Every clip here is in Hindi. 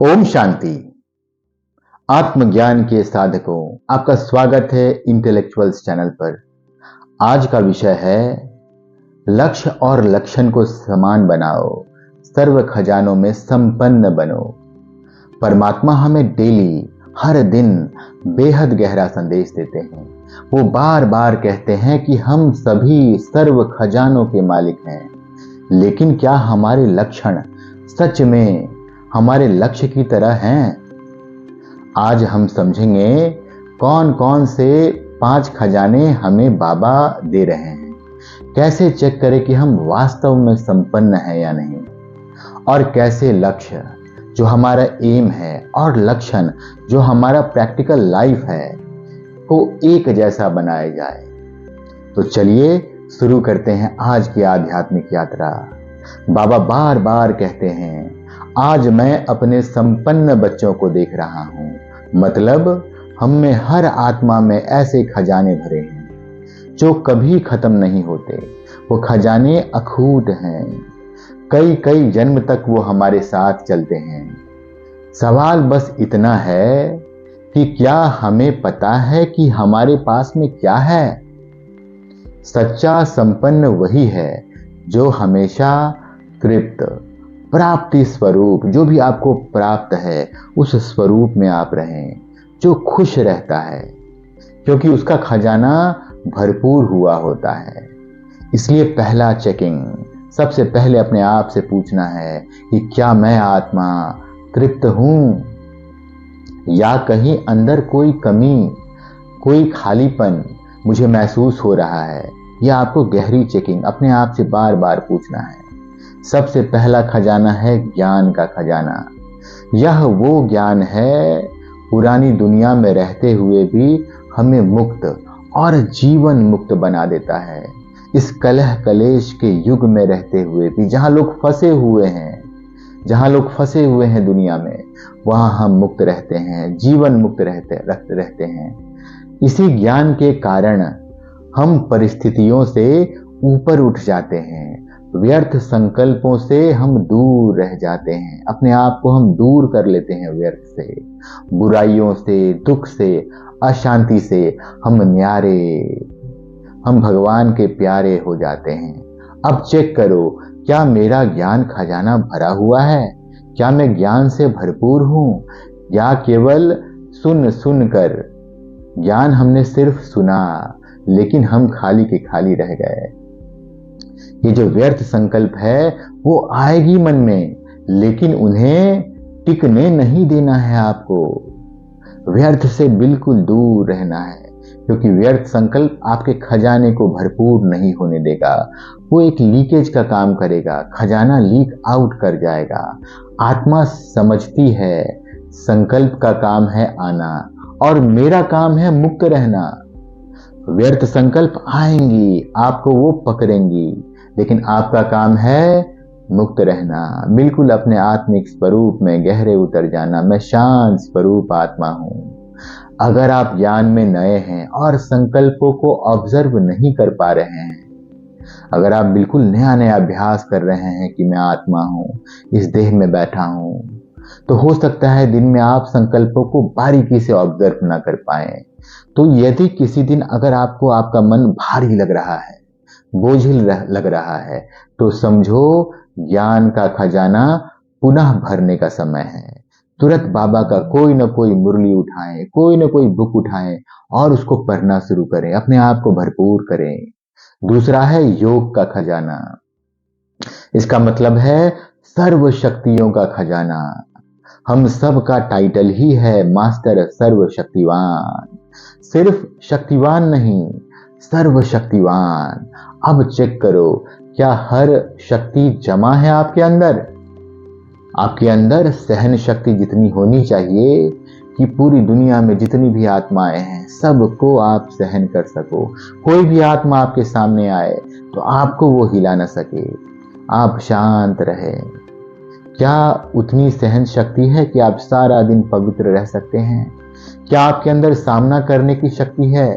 ओम शांति। आत्मज्ञान के साधकों, आपका स्वागत है इंटेलेक्चुअल्स चैनल पर। आज का विषय है लक्ष्य और लक्षण को समान बनाओ, सर्व खजानों में संपन्न बनो। परमात्मा हमें डेली, हर दिन बेहद गहरा संदेश देते हैं। वो बार बार कहते हैं कि हम सभी सर्व खजानों के मालिक हैं, लेकिन क्या हमारे लक्षण सच में हमारे लक्ष्य की तरह हैं? आज हम समझेंगे कौन कौन से 5 खजाने हमें बाबा दे रहे हैं, कैसे चेक करें कि हम वास्तव में संपन्न हैं या नहीं, और कैसे लक्ष्य जो हमारा एम है और लक्षण जो हमारा प्रैक्टिकल लाइफ है को एक जैसा बनाया जाए। तो चलिए शुरू करते हैं आज की आध्यात्मिक यात्रा। बाबा बार बार कहते हैं, आज मैं अपने संपन्न बच्चों को देख रहा हूं। मतलब हम में हर आत्मा में ऐसे खजाने भरे हैं जो कभी खत्म नहीं होते। वो खजाने अखूट हैं, कई कई जन्म तक वो हमारे साथ चलते हैं। सवाल बस इतना है कि क्या हमें पता है कि हमारे पास में क्या है? सच्चा संपन्न वही है जो हमेशा तृप्त, प्राप्ति स्वरूप, जो भी आपको प्राप्त है उस स्वरूप में आप रहें, जो खुश रहता है, क्योंकि उसका खजाना भरपूर हुआ होता है। इसलिए पहला चेकिंग, सबसे पहले अपने आप से पूछना है कि क्या मैं आत्मा तृप्त हूं, या कहीं अंदर कोई कमी, कोई खालीपन मुझे महसूस हो रहा है। यह आपको गहरी चेकिंग अपने आप से बार बार पूछना है। सबसे पहला खजाना है ज्ञान का खजाना। यह वो ज्ञान है पुरानी दुनिया में रहते हुए भी हमें मुक्त और जीवन मुक्त बना देता है। इस कलह कलेश के युग में रहते हुए भी जहां लोग फंसे हुए हैं दुनिया में, वहां हम मुक्त रहते हैं, जीवन मुक्त रहते हैं। इसी ज्ञान के कारण हम परिस्थितियों से ऊपर उठ जाते हैं, व्यर्थ संकल्पों से हम दूर रह जाते हैं, अपने आप को हम दूर कर लेते हैं व्यर्थ से, बुराइयों से, दुख से, अशांति से हम न्यारे, हम भगवान के प्यारे हो जाते हैं। अब चेक करो, क्या मेरा ज्ञान खजाना भरा हुआ है? क्या मैं ज्ञान से भरपूर हूं, या केवल सुन सुन कर ज्ञान हमने सिर्फ सुना लेकिन हम खाली के खाली रह गए? ये जो व्यर्थ संकल्प है वो आएगी मन में, लेकिन उन्हें टिकने नहीं देना है। आपको व्यर्थ से बिल्कुल दूर रहना है, क्योंकि व्यर्थ संकल्प आपके खजाने को भरपूर नहीं होने देगा। वो एक लीकेज का काम करेगा, खजाना लीक आउट कर जाएगा। आत्मा समझती है संकल्प का काम है आना और मेरा काम है मुक्त रहना। व्यर्थ संकल्प आएंगी, आपको वो पकड़ेंगी, लेकिन आपका काम है मुक्त रहना, बिल्कुल अपने आत्मिक स्वरूप में गहरे उतर जाना। मैं शांत स्वरूप आत्मा हूं। अगर आप ज्ञान में नए हैं और संकल्पों को ऑब्जर्व नहीं कर पा रहे हैं, अगर आप बिल्कुल नया नया अभ्यास कर रहे हैं कि मैं आत्मा हूं, इस देह में बैठा हूं, तो हो सकता है दिन में आप संकल्पों को बारीकी से ऑब्जर्व ना कर पाए। तो यदि किसी दिन अगर आपको आपका मन भारी लग रहा है, बोझिल लग रहा है, तो समझो ज्ञान का खजाना पुनः भरने का समय है। तुरंत बाबा का कोई ना कोई मुरली उठाएं, कोई ना कोई बुक उठाएं और उसको पढ़ना शुरू करें, अपने आप को भरपूर करें। दूसरा है योग का खजाना। इसका मतलब है सर्व शक्तियों का खजाना। हम सब का टाइटल ही है मास्टर सर्वशक्तिवान। सिर्फ शक्तिवान नहीं, सर्वशक्तिवान। अब चेक करो, क्या हर शक्ति जमा है आपके अंदर? आपके अंदर सहन शक्ति जितनी होनी चाहिए कि पूरी दुनिया में जितनी भी आत्माएं हैं सबको आप सहन कर सको। कोई भी आत्मा आपके सामने आए तो आपको वो हिला न सके, आप शांत रहे। क्या उतनी सहन शक्ति है कि आप सारा दिन पवित्र रह सकते हैं? क्या आपके अंदर सामना करने की शक्ति है?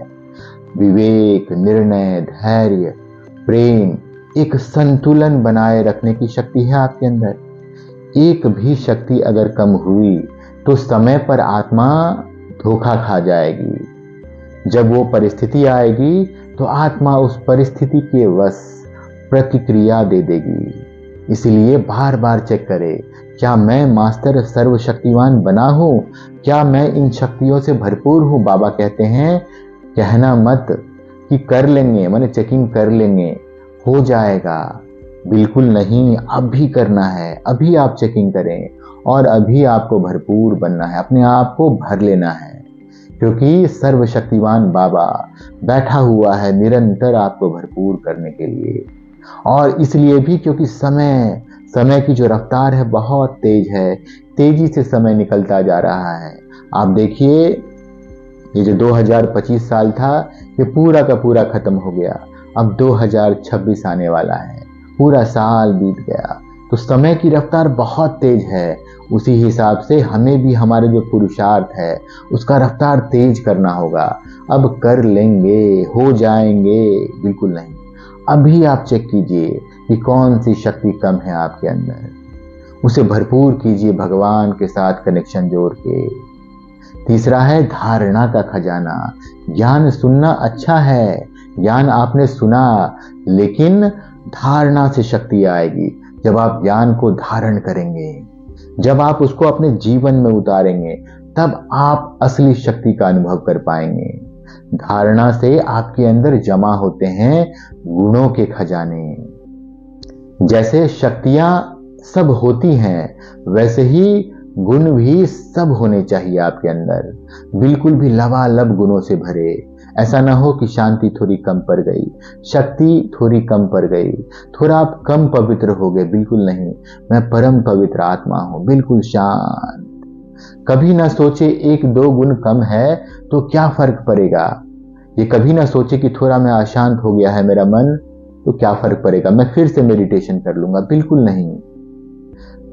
विवेक, निर्णय, धैर्य, प्रेम, एक संतुलन बनाए रखने की शक्ति है आपके अंदर? एक भी शक्ति अगर कम हुई तो समय पर आत्मा धोखा खा जाएगी। जब वो परिस्थिति आएगी तो आत्मा उस परिस्थिति के वश प्रतिक्रिया दे देगी। इसलिए बार बार चेक करें, क्या मैं मास्टर सर्वशक्तिवान बना हूं? क्या मैं इन शक्तियों से भरपूर हूं? बाबा कहते हैं, कहना मत कि कर लेंगे, माने चेकिंग कर लेंगे, हो जाएगा। बिल्कुल नहीं, अभी करना है, अभी आप चेकिंग करें और अभी आपको भरपूर बनना है, अपने आप को भर लेना है, क्योंकि सर्वशक्तिवान बाबा बैठा हुआ है निरंतर आपको भरपूर करने के लिए। और इसलिए भी क्योंकि समय की जो रफ्तार है बहुत तेज है, तेजी से समय निकलता जा रहा है। आप देखिए, ये जो 2025 साल था ये पूरा का पूरा खत्म हो गया, अब 2026 आने वाला है, पूरा साल बीत गया। तो समय की रफ्तार बहुत तेज है। उसी हिसाब से हमें भी हमारे जो पुरुषार्थ है उसका रफ्तार तेज करना होगा। अब कर लेंगे, हो जाएंगे, बिल्कुल नहीं। अभी आप चेक कीजिए कि कौन सी शक्ति कम है आपके अंदर, उसे भरपूर कीजिए भगवान के साथ कनेक्शन जोड़ के। तीसरा है धारणा का खजाना। ज्ञान सुनना अच्छा है, ज्ञान आपने सुना, लेकिन धारणा से शक्ति आएगी जब आप ज्ञान को धारण करेंगे, जब आप उसको अपने जीवन में उतारेंगे, तब आप असली शक्ति का अनुभव कर पाएंगे। धारणा से आपके अंदर जमा होते हैं गुणों के खजाने। जैसे शक्तियां सब होती हैं, वैसे ही गुण भी सब होने चाहिए आपके अंदर, बिल्कुल भी लबालब गुणों से भरे। ऐसा ना हो कि शांति थोड़ी कम पड़ गई, शक्ति थोड़ी कम पड़ गई, थोड़ा आप कम पवित्र हो गए, बिल्कुल नहीं। मैं परम पवित्र आत्मा हूं, बिल्कुल शांत। कभी ना सोचे एक दो गुण कम है तो क्या फर्क पड़ेगा। ये कभी ना सोचे कि थोड़ा मैं अशांत हो गया है मेरा मन, तो क्या फर्क पड़ेगा, मैं फिर से मेडिटेशन कर लूंगा, बिल्कुल नहीं।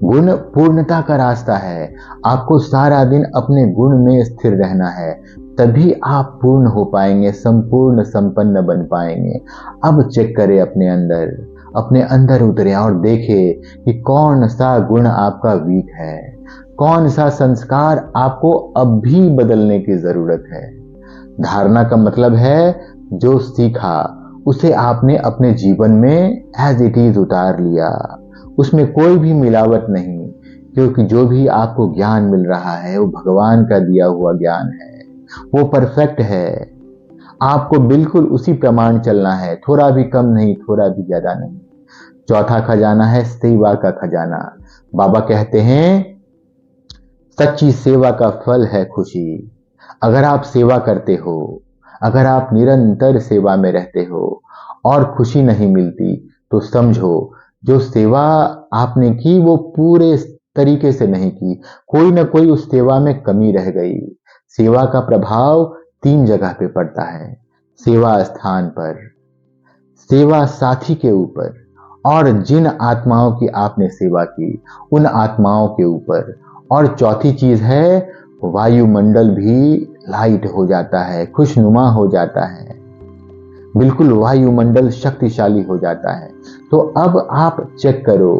गुण पूर्णता का रास्ता है। आपको सारा दिन अपने गुण में स्थिर रहना है, तभी आप पूर्ण हो पाएंगे, संपूर्ण संपन्न बन पाएंगे। अब चेक करें अपने अंदर उतरे और देखें कि कौन सा गुण आपका वीक है, कौन सा संस्कार आपको अब भी बदलने की जरूरत है। धारणा का मतलब है जो सीखा उसे आपने अपने जीवन में एज इट इज उतार लिया, उसमें कोई भी मिलावट नहीं, क्योंकि जो भी आपको ज्ञान मिल रहा है वो भगवान का दिया हुआ ज्ञान है, वो परफेक्ट है। आपको बिल्कुल उसी प्रमाण चलना है, थोड़ा भी कम नहीं, थोड़ा भी ज्यादा नहीं। चौथा खजाना है सेवा का खजाना। बाबा कहते हैं, सच्ची सेवा का फल है खुशी। अगर आप सेवा करते हो, अगर आप निरंतर सेवा में रहते हो और खुशी नहीं मिलती, तो समझो जो सेवा आपने की वो पूरे तरीके से नहीं की, कोई ना कोई उस सेवा में कमी रह गई। सेवा का प्रभाव 3 जगह पे पड़ता है, सेवा स्थान पर, सेवा साथी के ऊपर, और जिन आत्माओं की आपने सेवा की उन आत्माओं के ऊपर। और चौथी चीज है, वायुमंडल भी लाइट हो जाता है, खुशनुमा हो जाता है, बिल्कुल वायुमंडल शक्तिशाली हो जाता है। तो अब आप चेक करो,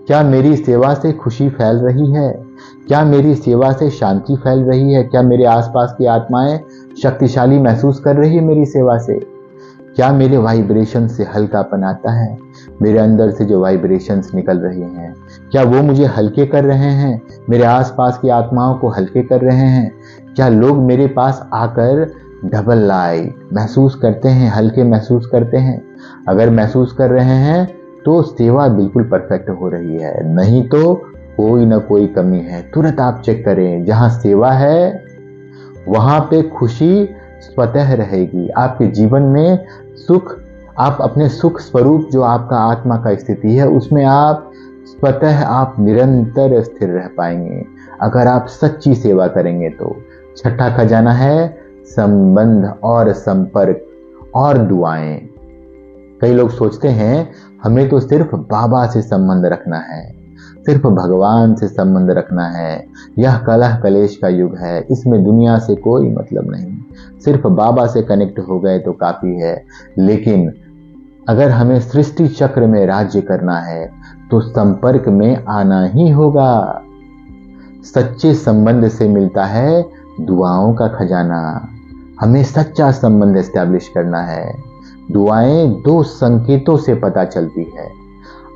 क्या मेरी सेवा से खुशी फैल रही है, क्या मेरी सेवा से शांति फैल रही है, क्या मेरे आसपास की आत्माएं शक्तिशाली महसूस कर रही है मेरी सेवा से, क्या मेरे वाइब्रेशन से हल्कापन आता है, मेरे अंदर से जो वाइब्रेशंस निकल रहे हैं क्या वो मुझे हल्के कर रहे हैं, मेरे आसपास की आत्माओं को हल्के कर रहे हैं, क्या लोग मेरे पास आकर डबल लाइट महसूस करते हैं, हल्के महसूस करते हैं। अगर महसूस कर रहे हैं तो सेवा बिल्कुल परफेक्ट हो रही है, नहीं तो कोई ना कोई कमी है। तुरंत आप चेक करें, जहां सेवा है वहां पे खुशी स्वतः रहेगी, आपके जीवन में सुख, आप अपने सुख स्वरूप जो आपका आत्मा का स्थिति है उसमें आप स्वतः आप निरंतर स्थिर रह पाएंगे, अगर आप सच्ची सेवा करेंगे तो। छठा खजाना है संबंध और संपर्क और दुआएं। कई लोग सोचते हैं हमें तो सिर्फ बाबा से संबंध रखना है, सिर्फ भगवान से संबंध रखना है, यह कलह कलेश का युग है, इसमें दुनिया से कोई मतलब नहीं, सिर्फ बाबा से कनेक्ट हो गए तो काफी है। लेकिन अगर हमें सृष्टि चक्र में राज्य करना है तो संपर्क में आना ही होगा। सच्चे संबंध से मिलता है दुआओं का खजाना। हमें सच्चा संबंध एस्टैब्लिश करना है। दुआएं दो संकेतों से पता चलती है।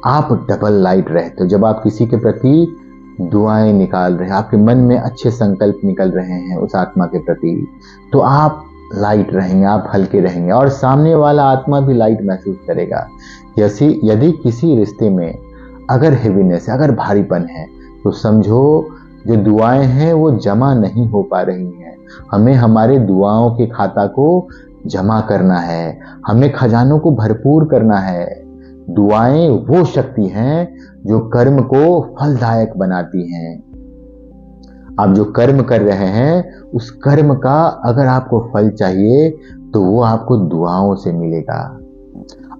आप डबल लाइट रहते हो। जब आप किसी के प्रति दुआएं निकाल रहे हैं, आपके मन में अच्छे संकल्प निकल रहे हैं उस आत्मा के प्रति, तो आप लाइट रहेंगे, आप हल्के रहेंगे और सामने वाला आत्मा भी लाइट महसूस करेगा। जैसे यदि किसी रिश्ते में अगर हेवीनेस है, अगर भारीपन है, तो समझो जो दुआएं हैं वो जमा नहीं हो पा रही हैं। हमें हमारे दुआओं के खाता को जमा करना है, हमें खजानों को भरपूर करना है। दुआएं वो शक्ति हैं जो कर्म को फलदायक बनाती हैं। आप जो कर्म कर रहे हैं उस कर्म का अगर आपको फल चाहिए तो वो आपको दुआओं से मिलेगा।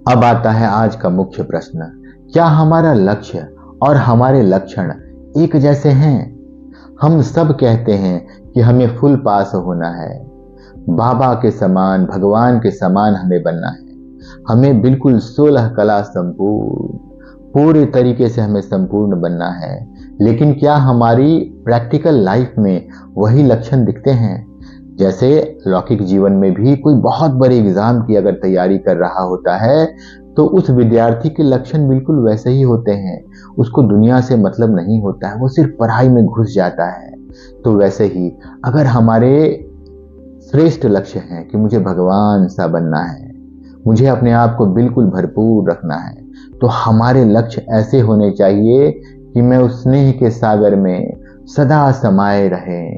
अब आता है आज का मुख्य प्रश्न, क्या हमारा लक्ष्य और हमारे लक्षण एक जैसे हैं? हम सब कहते हैं कि हमें फुल पास होना है, बाबा के समान, भगवान के समान हमें बनना है, हमें बिल्कुल 16 कला संपूर्ण, पूरे तरीके से हमें संपूर्ण बनना है। लेकिन क्या हमारी प्रैक्टिकल लाइफ में वही लक्षण दिखते हैं? जैसे लौकिक जीवन में भी कोई बहुत बड़े एग्जाम की अगर तैयारी कर रहा होता है तो उस विद्यार्थी के लक्षण बिल्कुल वैसे ही होते हैं। उसको दुनिया से मतलब नहीं होता है, वो सिर्फ पढ़ाई में घुस जाता है। तो वैसे ही अगर हमारे श्रेष्ठ लक्ष्य है कि मुझे भगवान सा बनना है, मुझे अपने आप को बिल्कुल भरपूर रखना है, तो हमारे लक्ष्य ऐसे होने चाहिए कि मैं उस स्नेह के सागर में सदा समाये रहे।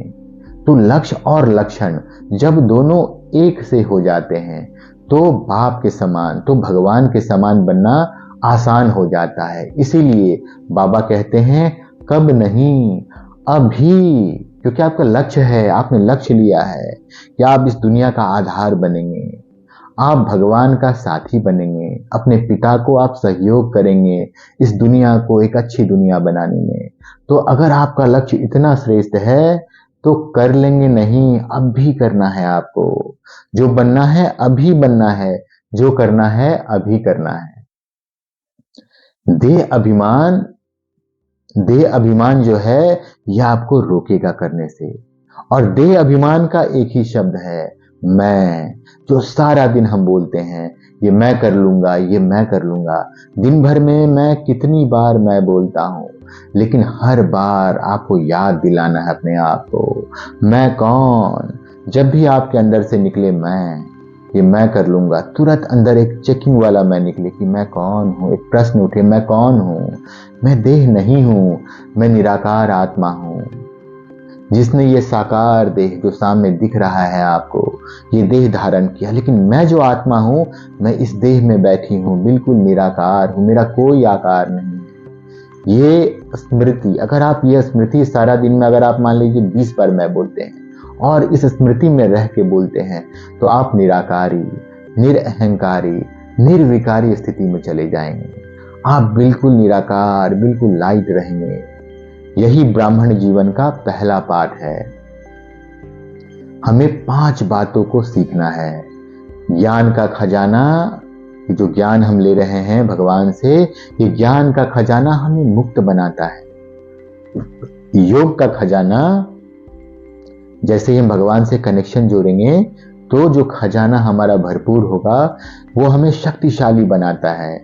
तो लक्ष्य और लक्षण जब दोनों एक से हो जाते हैं तो बाप के समान, तो भगवान के समान बनना आसान हो जाता है। इसीलिए बाबा कहते हैं कब नहीं, अभी, क्योंकि आपका लक्ष्य है, आपने लक्ष्य लिया है कि आप इस दुनिया का आधार बनेंगे, आप भगवान का साथी बनेंगे, अपने पिता को आप सहयोग करेंगे इस दुनिया को एक अच्छी दुनिया बनाने में। तो अगर आपका लक्ष्य इतना श्रेष्ठ है तो कर लेंगे नहीं, अब भी करना है आपको। जो बनना है अभी बनना है, जो करना है अभी करना है। देह अभिमान जो है यह आपको रोकेगा करने से। और देह अभिमान का एक ही शब्द है, मैं, जो सारा दिन हम बोलते हैं ये मैं कर लूंगा, ये मैं कर लूंगा। दिन भर में मैं कितनी बार मैं बोलता हूं, लेकिन हर बार आपको याद दिलाना है अपने आप को, मैं कौन। जब भी आपके अंदर से निकले ये मैं कर लूंगा, तुरंत अंदर एक चेकिंग वाला मैं निकले कि मैं कौन हूं। एक प्रश्न उठे, मैं कौन हूं? मैं देह नहीं हूं, मैं निराकार आत्मा हूं। जिसने ये साकार देह जो सामने दिख रहा है आपको, ये देह धारण किया, लेकिन मैं जो आत्मा हूं, मैं इस देह में बैठी हूं, बिल्कुल निराकार हूं, मेरा कोई आकार नहीं है। ये स्मृति, अगर आप ये स्मृति सारा दिन में अगर आप मान लीजिए 20 बार मैं बोलते हैं और इस स्मृति में रह के बोलते हैं, तो आप निराकारी, निरअहंकारी, निर्विकारी स्थिति में चले जाएंगे। आप बिल्कुल निराकार, बिल्कुल लाइट रहेंगे। यही ब्राह्मण जीवन का पहला पाठ है। हमें 5 बातों को सीखना है। ज्ञान का खजाना, जो ज्ञान हम ले रहे हैं भगवान से, ये ज्ञान का खजाना हमें मुक्त बनाता है। योग का खजाना, जैसे ही हम भगवान से कनेक्शन जोड़ेंगे तो जो खजाना हमारा भरपूर होगा वो हमें शक्तिशाली बनाता है।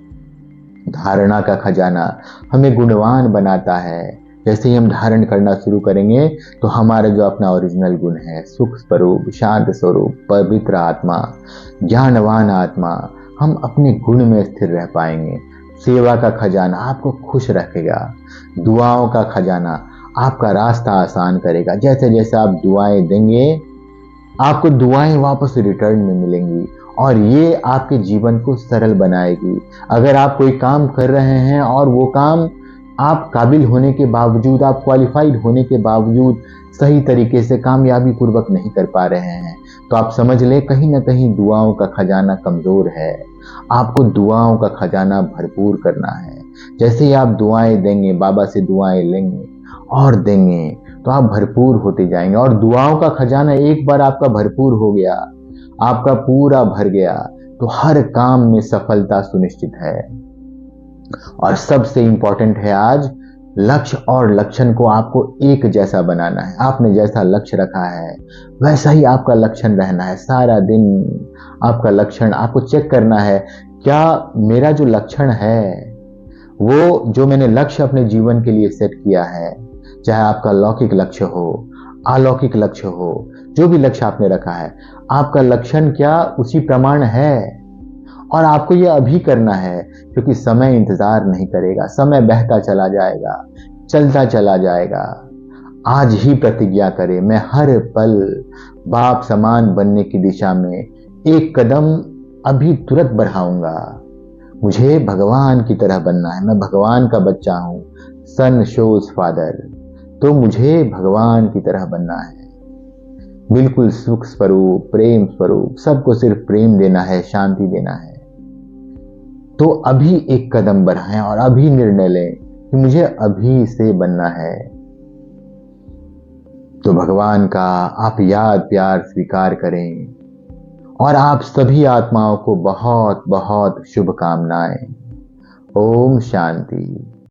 धारणा का खजाना हमें गुणवान बनाता है। जैसे ही हम धारण करना शुरू करेंगे तो हमारा जो अपना ओरिजिनल गुण है, सुख स्वरूप, शांत स्वरूप, पवित्र आत्मा, ज्ञानवान आत्मा, हम अपने गुण में स्थिर रह पाएंगे। सेवा का खजाना आपको खुश रखेगा। दुआओं का खजाना आपका रास्ता आसान करेगा। जैसे जैसे आप दुआएं देंगे आपको दुआएं वापस रिटर्न में मिलेंगी और ये आपके जीवन को सरल बनाएगी। अगर आप कोई काम कर रहे हैं और वो काम आप काबिल होने के बावजूद, आप क्वालिफाइड होने के बावजूद सही तरीके से कामयाबी पूर्वक नहीं कर पा रहे हैं, तो आप समझ लें कहीं ना कहीं दुआओं का खजाना कमजोर है। आपको दुआओं का खजाना भरपूर करना है। जैसे ही आप दुआएं देंगे, बाबा से दुआएं लेंगे और देंगे, तो आप भरपूर होते जाएंगे। और दुआओं का खजाना एक बार आपका भरपूर हो गया, आपका पूरा भर गया, तो हर काम में सफलता सुनिश्चित है। और सबसे इंपॉर्टेंट है आज, लक्ष्य और लक्षण को आपको एक जैसा बनाना है। आपने जैसा लक्ष्य रखा है वैसा ही आपका लक्षण रहना है। सारा दिन आपका लक्षण आपको चेक करना है, क्या मेरा जो लक्षण है, वो जो मैंने लक्ष्य अपने जीवन के लिए सेट किया है, चाहे आपका लौकिक लक्ष्य हो, अलौकिक लक्ष्य हो, जो भी लक्ष्य आपने रखा है, आपका लक्षण क्या उसी प्रमाण है? और आपको ये अभी करना है, क्योंकि समय इंतजार नहीं करेगा। समय बहता चला जाएगा, चलता चला जाएगा। आज ही प्रतिज्ञा करें, मैं हर पल बाप समान बनने की दिशा में एक कदम अभी तुरंत बढ़ाऊंगा। मुझे भगवान की तरह बनना है। मैं भगवान का बच्चा हूं, सन शोज फादर। तो मुझे भगवान की तरह बनना है, बिल्कुल सुख स्वरूप, प्रेम स्वरूप, सबको सिर्फ प्रेम देना है, शांति देना है। तो अभी एक कदम बढ़ाएं और अभी निर्णय लें कि मुझे अभी से बनना है। तो भगवान का आप याद प्यार स्वीकार करें और आप सभी आत्माओं को बहुत बहुत शुभकामनाएं। ओम शांति।